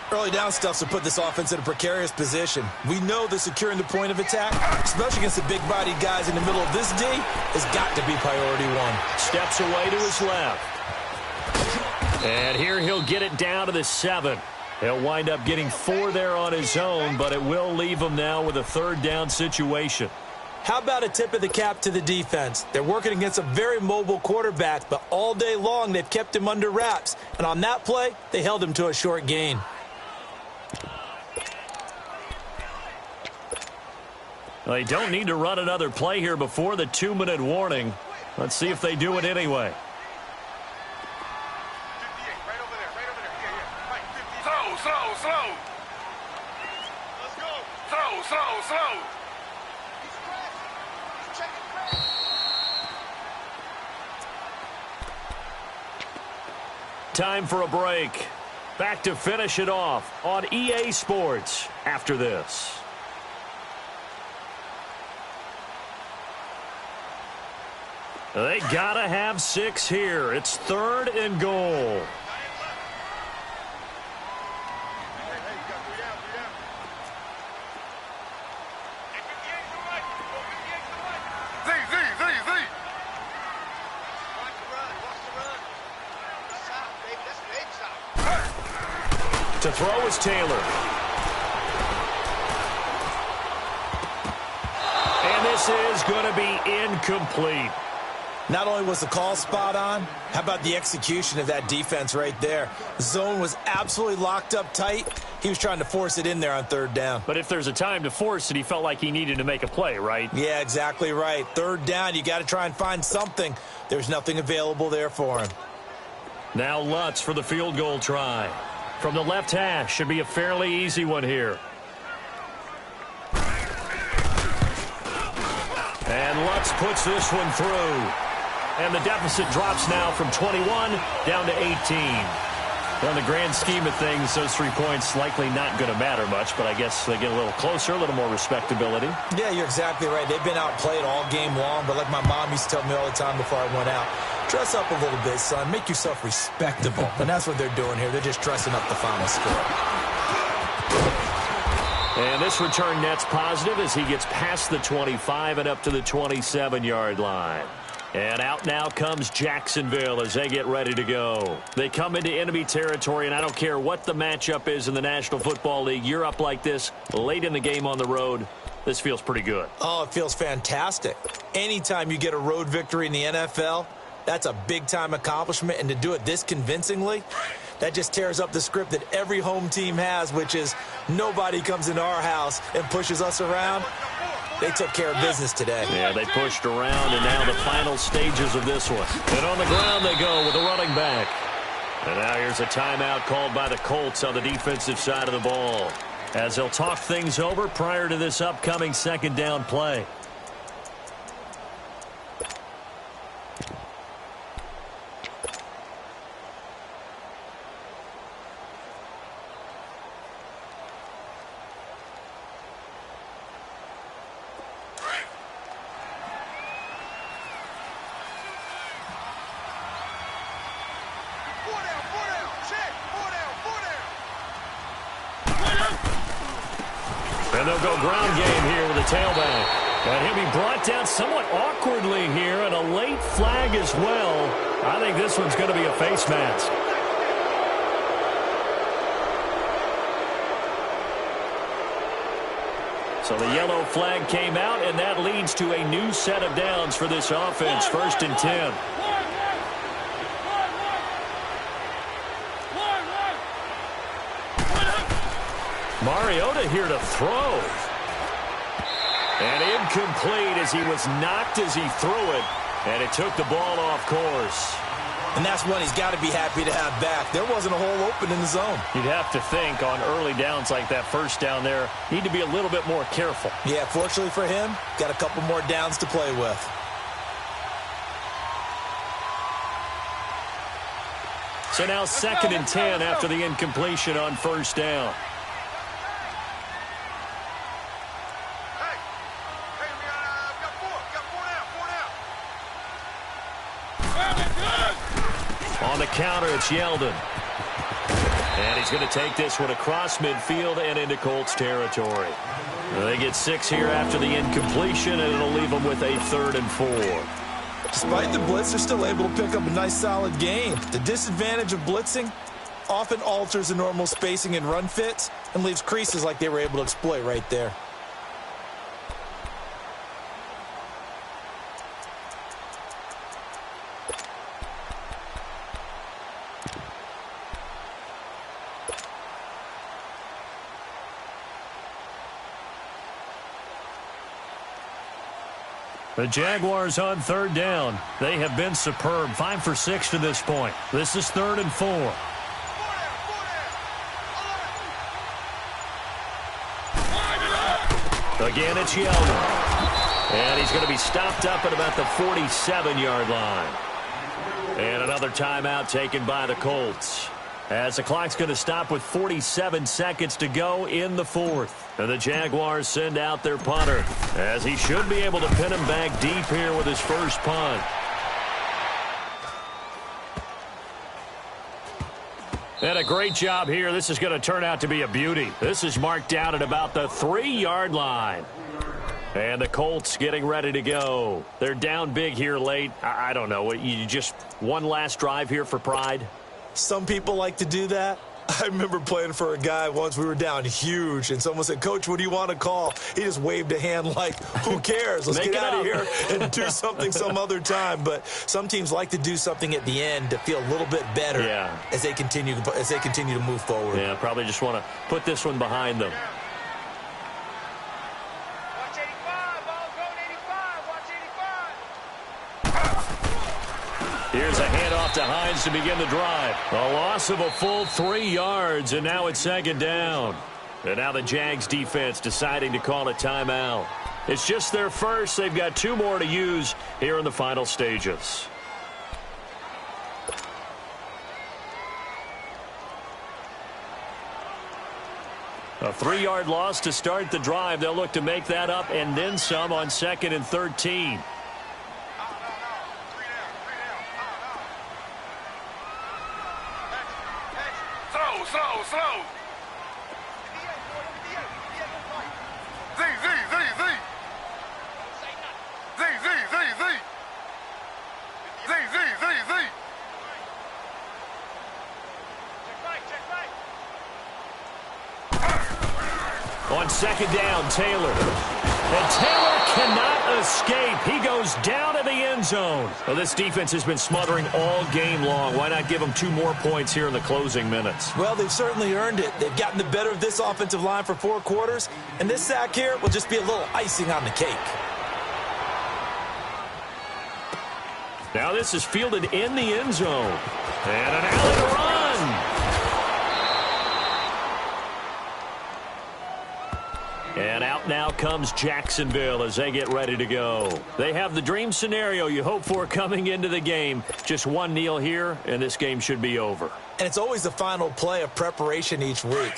[SPEAKER 7] Early down stuff to put this offense in a precarious position. We know that securing the point of attack, especially against the big-bodied guys in the middle of this D, has got to be priority 1.
[SPEAKER 6] Steps away to his left. And here he'll get it down to the 7. He'll wind up getting 4 there on his own, but it will leave him now with a 3rd down situation.
[SPEAKER 7] How about a tip of the cap to the defense? They're working against a very mobile quarterback, but all day long they've kept him under wraps. And on that play, they held him to a short gain.
[SPEAKER 6] They don't need to run another play here before the 2-minute warning. Let's see if they do it anyway.
[SPEAKER 8] Slow.
[SPEAKER 6] Time for a break. Back to finish it off on EA Sports after this. They gotta have 6 here. It's 3rd and goal. To throw is Taylor. And this is going to be incomplete.
[SPEAKER 7] Not only was the call spot on, how about the execution of that defense right there? The zone was absolutely locked up tight. He was trying to force it in there on 3rd down.
[SPEAKER 6] But if there's a time to force it, he felt like he needed to make a play, right?
[SPEAKER 7] Yeah, exactly right. 3rd down, you got to try and find something. There's nothing available there for him.
[SPEAKER 6] Now Lutz for the field goal try. From the left hash, should be a fairly easy one here. And Lutz puts this one through. And the deficit drops now from 21 down to 18. Well, in the grand scheme of things, those 3 points likely not going to matter much, but I guess they get a little closer, a little more respectability.
[SPEAKER 7] Yeah, you're exactly right. They've been outplayed all game long, but like my mom used to tell me all the time before I went out, dress up a little bit, son. Make yourself respectable. And that's what they're doing here. They're just dressing up the final score.
[SPEAKER 6] And this return net's positive as he gets past the 25 and up to the 27-yard line. And out now comes Jacksonville as they get ready to go. They come into enemy territory, and I don't care what the matchup is in the National Football League. You're up like this late in the game on the road. This feels pretty good.
[SPEAKER 7] Oh, it feels fantastic. Anytime you get a road victory in the NFL, that's a big-time accomplishment, and to do it this convincingly, that just tears up the script that every home team has, which is nobody comes into our house and pushes us around. They took care of business today.
[SPEAKER 6] Yeah, they pushed around, and now the final stages of this one. And on the ground they go with the running back. And now here's a timeout called by the Colts on the defensive side of the ball, as they'll talk things over prior to this upcoming 2nd down play. And they'll go ground game here with a tailback. And he'll be brought down somewhat awkwardly here, and a late flag as well. I think this one's going to be a face mask. So the yellow flag came out, and that leads to a new set of downs for this offense. 1st and 10. Mariota here to throw. And incomplete as he was knocked as he threw it. And it took the ball off course.
[SPEAKER 7] And that's one he's got to be happy to have back. There wasn't a hole open in the zone.
[SPEAKER 6] You'd have to think on early downs like that, 1st down there, need to be a little bit more careful.
[SPEAKER 7] Yeah, fortunately for him, got a couple more downs to play with.
[SPEAKER 6] So now 2nd and 10 after the incompletion on 1st down. counter, it's Yeldon. And he's going to take this one across midfield and into Colts territory. They get 6 here after the incompletion, and it'll leave them with a 3rd and 4.
[SPEAKER 7] Despite the blitz, they're still able to pick up a nice, solid gain. The disadvantage of blitzing often alters the normal spacing and run fits and leaves creases like they were able to exploit right there.
[SPEAKER 6] The Jaguars on 3rd down. They have been superb. 5 for 6 to this point. This is 3rd and 4. Again, it's Yeldon. And he's going to be stopped up at about the 47-yard line. And another timeout taken by the Colts, as the clock's going to stop with 47 seconds to go in the 4th. And the Jaguars send out their punter, as he should be able to pin him back deep here with his first punt. And a great job here. This is going to turn out to be a beauty. This is marked down at about the 3-yard line. And the Colts getting ready to go. They're down big here late. I don't know. You just one last drive here for pride?
[SPEAKER 7] Some people like to do that. I remember playing for a guy once. We were down huge, and someone said, "Coach, what do you want to call?" He just waved a hand like, who cares? Let's get out of here and do something some other time. But some teams like to do something at the end to feel a little bit better as they continue to move forward.
[SPEAKER 6] Yeah, probably just want to put this one behind them.
[SPEAKER 8] Watch 85, ball going 85, watch 85.
[SPEAKER 6] Here's a handoff to Hines to begin the drive. A loss of a full 3 yards, and now it's 2nd down. And now the Jags defense deciding to call a timeout. It's just their first. They've got 2 more to use here in the final stages. A 3-yard loss to start the drive. They'll look to make that up and then some on 2nd and 13.
[SPEAKER 8] Slow. Z.
[SPEAKER 6] On 2nd down, Taylor. And Taylor cannot escape. He goes down to the end zone. Well, this defense has been smothering all game long. Why not give them 2 more points here in the closing minutes?
[SPEAKER 7] Well, they've certainly earned it. They've gotten the better of this offensive line for 4 quarters, and this sack here will just be a little icing on the cake.
[SPEAKER 6] Now this is fielded in the end zone. And an alley to run. And out now comes Jacksonville as they get ready to go. They have the dream scenario you hope for coming into the game. Just 1 kneel here, and this game should be over.
[SPEAKER 7] And it's always the final play of preparation each week.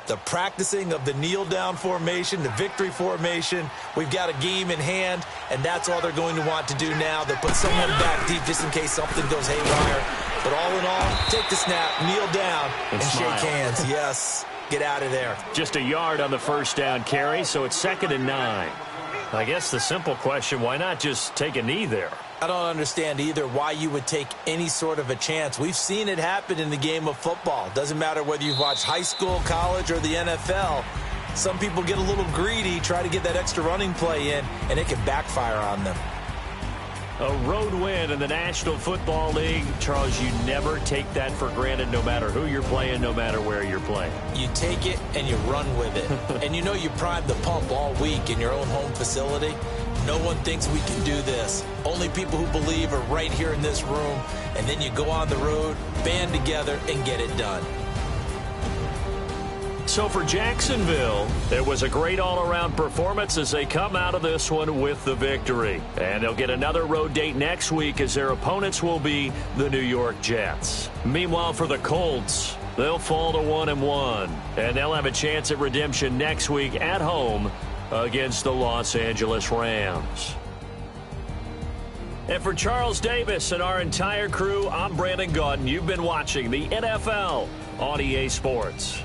[SPEAKER 7] The practicing of the kneel-down formation, the victory formation. We've got a game in hand, and that's all they're going to want to do now. They'll put someone back deep just in case something goes haywire. But all in all, take the snap, kneel down, and shake hands. Yes. Get out of there.
[SPEAKER 6] Just a yard on the first down carry, so it's 2nd and 9. I guess the simple question, why not just take a knee there?
[SPEAKER 7] I don't understand either why you would take any sort of a chance. We've seen it happen in the game of football. Doesn't matter whether you've watched high school, college, or the NFL. Some people get a little greedy, try to get that extra running play in, and it can backfire on them.
[SPEAKER 6] A road win in the National Football League. Charles, you never take that for granted no matter who you're playing, no matter where you're playing.
[SPEAKER 7] You take it and you run with it. And you know you primed the pump all week in your own home facility. No one thinks we can do this. Only people who believe are right here in this room. And then you go on the road, band together, and get it done.
[SPEAKER 6] So for Jacksonville, it was a great all-around performance as they come out of this one with the victory. And they'll get another road date next week as their opponents will be the New York Jets. Meanwhile, for the Colts, they'll fall to 1-1. And they'll have a chance at redemption next week at home against the Los Angeles Rams. And for Charles Davis and our entire crew, I'm Brandon Gaudin. You've been watching the NFL on EA Sports.